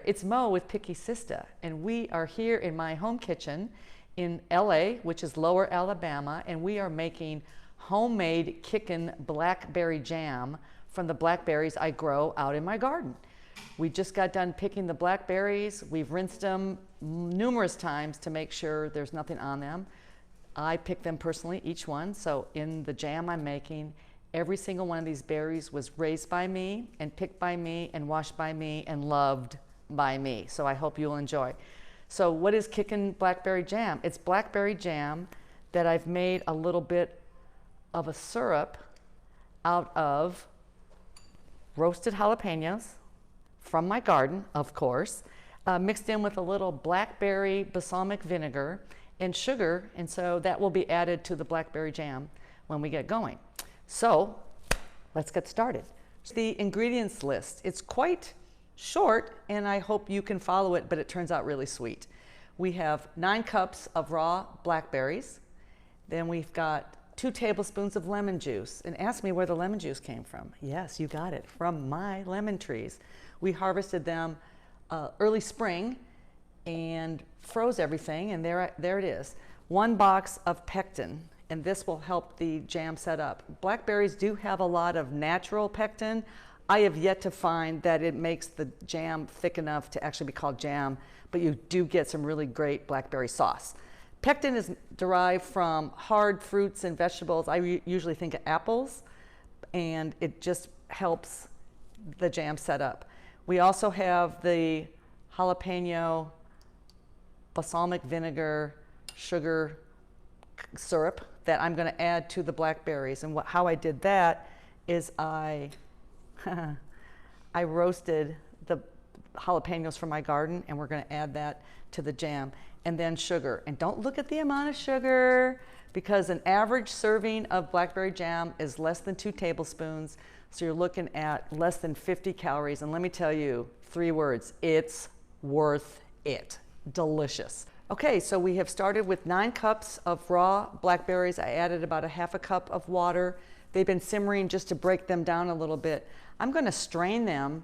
It's Mo with Picky Sista, and we are here in my home kitchen in LA, which is Lower Alabama, and we are making homemade Kickin blackberry jam from the blackberries I grow out in my garden. We just got done picking the blackberries. We've rinsed them numerous times to make sure there's nothing on them. I picked them personally, each one, so in the jam I'm making, every single one of these berries was raised by me and picked by me and washed by me and loved by me. So I hope you'll enjoy. So what is Kickin blackberry jam? It's blackberry jam that I've made a little bit of a syrup out of roasted jalapenos from my garden, of course, mixed in with a little blackberry balsamic vinegar and sugar, and so that will be added to the blackberry jam when we get going. So let's get started. The ingredients list, it's quite short and I hope you can follow it, but it turns out really sweet. We have 9 cups of raw blackberries. Then we've got 2 tablespoons of lemon juice. And ask me where the lemon juice came from. Yes, you got it, from my lemon trees. We harvested them early spring and froze everything, and there it is. 1 box of pectin, and this will help the jam set up. Blackberries do have a lot of natural pectin. I have yet to find that it makes the jam thick enough to actually be called jam, but you do get some really great blackberry sauce. Pectin is derived from hard fruits and vegetables. I usually think of apples, and it just helps the jam set up. We also have the jalapeno balsamic vinegar sugar syrup that I'm going to add to the blackberries. And how I did that is I roasted the jalapenos from my garden, and we're going to add that to the jam. And then sugar. And don't look at the amount of sugar, because an average serving of blackberry jam is less than 2 tablespoons. So you're looking at less than 50 calories. And let me tell you, 3 words, it's worth it. Delicious. Okay, so we have started with 9 cups of raw blackberries. I added about a half a cup of water. They've been simmering just to break them down a little bit. I'm going to strain them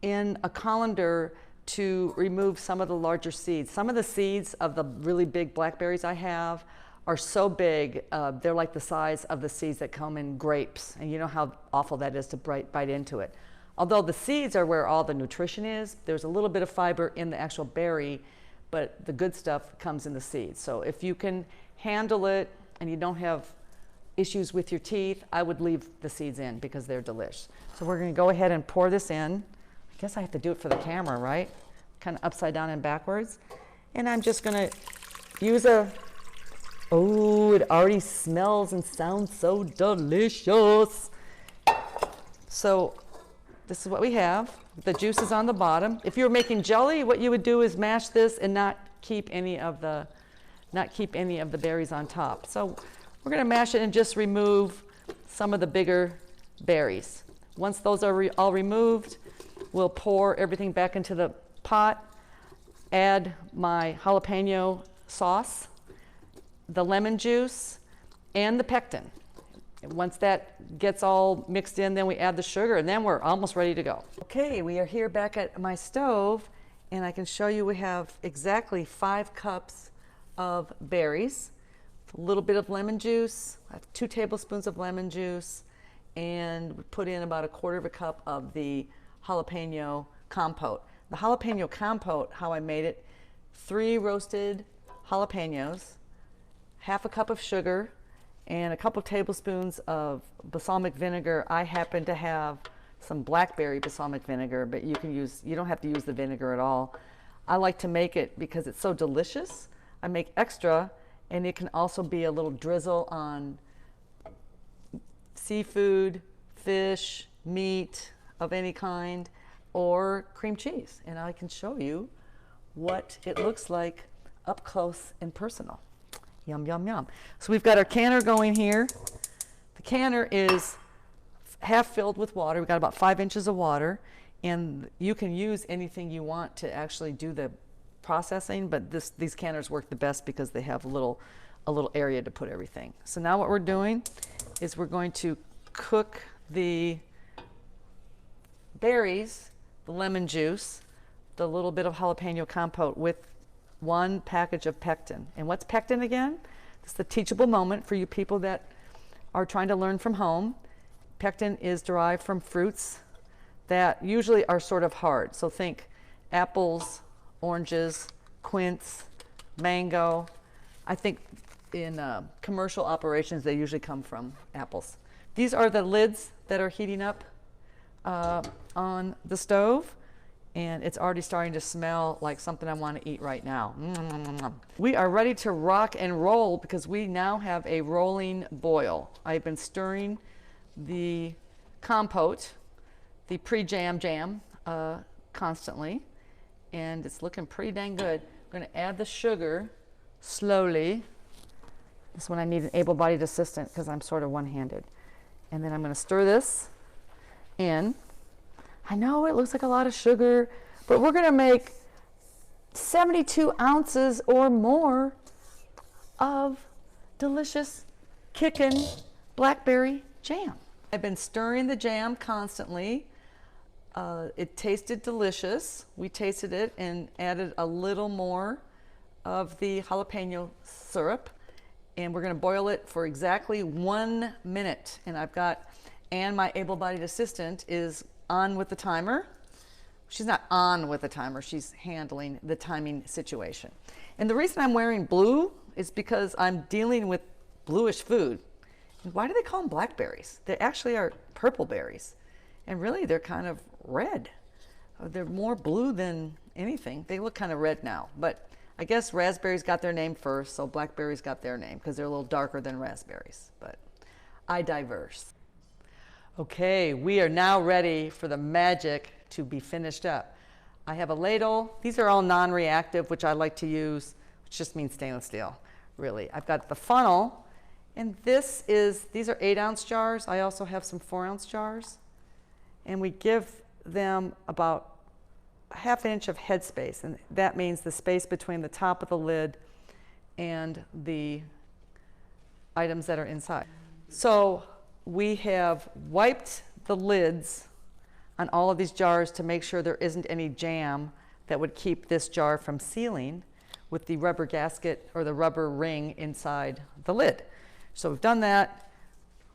in a colander to remove some of the larger seeds. Some of the seeds of the really big blackberries I have are so big, they're like the size of the seeds that come in grapes. And you know how awful that is to bite into it. Although the seeds are where all the nutrition is, there's a little bit of fiber in the actual berry, but the good stuff comes in the seeds. So if you can handle it and you don't have issues with your teeth, I would leave the seeds in because they're delish. So we're going to go ahead and pour this in. I guess I have to do it for the camera, right? Kind of upside down and backwards. And I'm just going to use oh, it already smells and sounds so delicious. So this is what we have. The juice is on the bottom. If you were making jelly, what you would do is mash this and not keep any of the berries on top. So we're going to mash it and just remove some of the bigger berries. Once those are all removed, we'll pour everything back into the pot, add my jalapeno sauce, the lemon juice, and the pectin. And once that gets all mixed in, then we add the sugar, and then we're almost ready to go. Okay, we are here back at my stove, and I can show you we have exactly 5 cups of berries, a little bit of lemon juice, I have 2 tablespoons of lemon juice, and we put in about 1/4 cup of the jalapeno compote. The jalapeno compote, how I made it, 3 roasted jalapenos, half a cup of sugar, and a couple tablespoons of balsamic vinegar. I happen to have some blackberry balsamic vinegar, but you don't have to use the vinegar at all. I like to make it because it's so delicious. I make extra, and it can also be a little drizzle on seafood, fish, meat of any kind, or cream cheese. And I can show you what it looks like up close and personal. Yum, yum, yum. So we've got our canner going here. The canner is half filled with water. We've got about 5 inches of water, and you can use anything you want to actually do the processing, but these canners work the best because they have a little area to put everything. So now what we're doing is we're going to cook the berries, the lemon juice, the little bit of jalapeno compote with 1 package of pectin. And what's pectin again? It's the teachable moment for you people that are trying to learn from home. Pectin is derived from fruits that usually are sort of hard. So think apples, oranges, quince, mango. I think in commercial operations they usually come from apples. These are the lids that are heating up on the stove, and it's already starting to smell like something I want to eat right now. We are ready to rock and roll because we now have a rolling boil. I've been stirring the compote, the pre-jam constantly, and it's looking pretty dang good. I'm going to add the sugar slowly. This is when I need an able-bodied assistant because I'm sort of one-handed. And then I'm going to stir this in. I know it looks like a lot of sugar, but we're going to make 72 ounces or more of delicious Kickin blackberry jam. I've been stirring the jam constantly. It tasted delicious. We tasted it and added a little more of the jalapeno syrup, and we're going to boil it for exactly 1 minute. And I've got Anne, my able-bodied assistant, is on with the timer. She's not on with the timer, she's handling the timing situation. And the reason I'm wearing blue is because I'm dealing with bluish food. And why do they call them blackberries? They actually are purple berries. And really they're kind of red. They're more blue than anything. They look kind of red now, but I guess raspberries got their name first, so blackberries got their name because they're a little darker than raspberries, but I diverse. Okay, we are now ready for the magic to be finished up. I have a ladle. These are all non-reactive, which I like to use, which just means stainless steel, really. I've got the funnel, and these are 8-ounce jars. I also have some 4-ounce jars, and we give them about a ½ inch of headspace, and that means the space between the top of the lid and the items that are inside. So we have wiped the lids on all of these jars to make sure there isn't any jam that would keep this jar from sealing with the rubber gasket or the rubber ring inside the lid. So we've done that.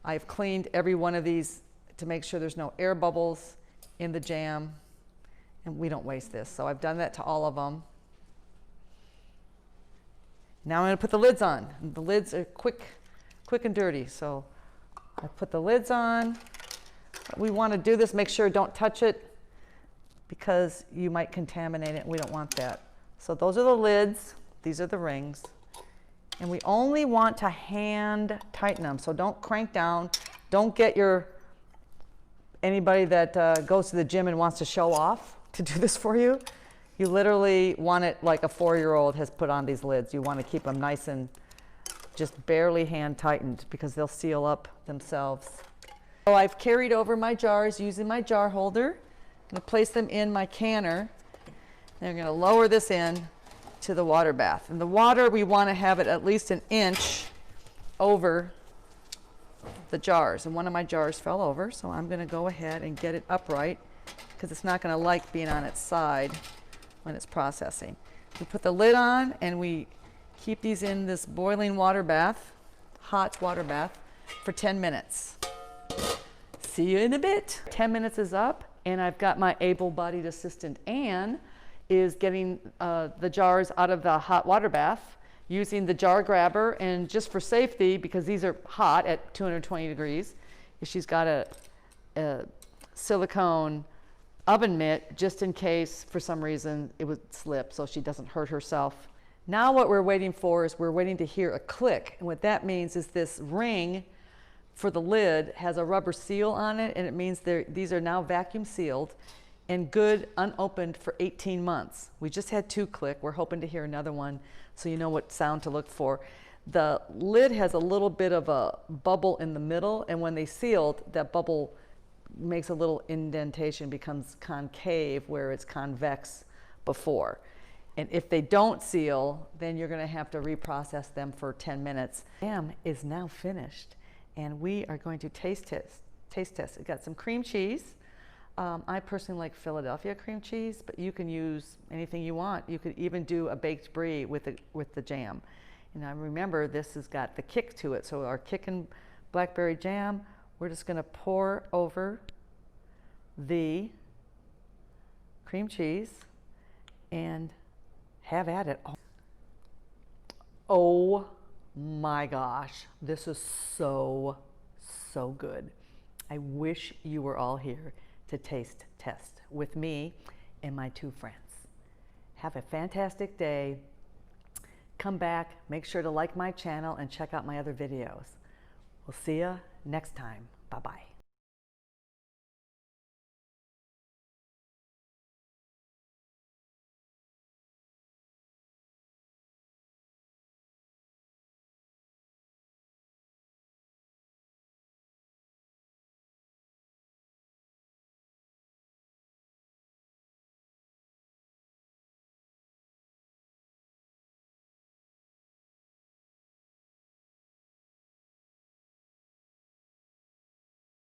I've cleaned every one of these to make sure there's no air bubbles in the jam, and we don't waste this. So I've done that to all of them. Now I'm going to put the lids on. The lids are quick and dirty, so I put the lids on. We want to do this, make sure don't touch it because you might contaminate it. We don't want that. So those are the lids. These are the rings. And we only want to hand tighten them. So don't crank down. Don't get anybody that goes to the gym and wants to show off to do this for you. You literally want it like a 4-year-old has put on these lids. You want to keep them nice and just barely hand tightened because they'll seal up themselves. So I've carried over my jars using my jar holder. I'm going to place them in my canner. And I'm going to lower this in to the water bath. And the water, we want to have it at least 1 inch over the jars. And one of my jars fell over, so I'm going to go ahead and get it upright because it's not going to like being on its side when it's processing. We put the lid on and we keep these in this boiling water bath, hot water bath, for 10 minutes. See you in a bit. 10 minutes is up, and I've got my able-bodied assistant, Anne, is getting the jars out of the hot water bath using the jar grabber, and just for safety, because these are hot at 220 degrees, she's got a silicone oven mitt just in case for some reason it would slip so she doesn't hurt herself. Now what we're waiting for is we're waiting to hear a click, and what that means is this ring for the lid has a rubber seal on it, and it means these are now vacuum sealed and good unopened for 18 months. We just had 2 click. We're hoping to hear another one so you know what sound to look for. The lid has a little bit of a bubble in the middle, and when they sealed, that bubble makes a little indentation, becomes concave where it's convex before. And if they don't seal, then you're going to have to reprocess them for 10 minutes. Jam is now finished, and we are going to taste test. We've got some cream cheese. I personally like Philadelphia cream cheese, but you can use anything you want. You could even do a baked brie with the jam. And I remember this has got the kick to it. So our Kickin blackberry jam, we're just going to pour over the cream cheese and have at it. Oh my gosh, this is so good. I wish you were all here to taste test with me and my 2 friends. Have a fantastic day. Come back, make sure to like my channel and check out my other videos. We'll see you next time. Bye-bye.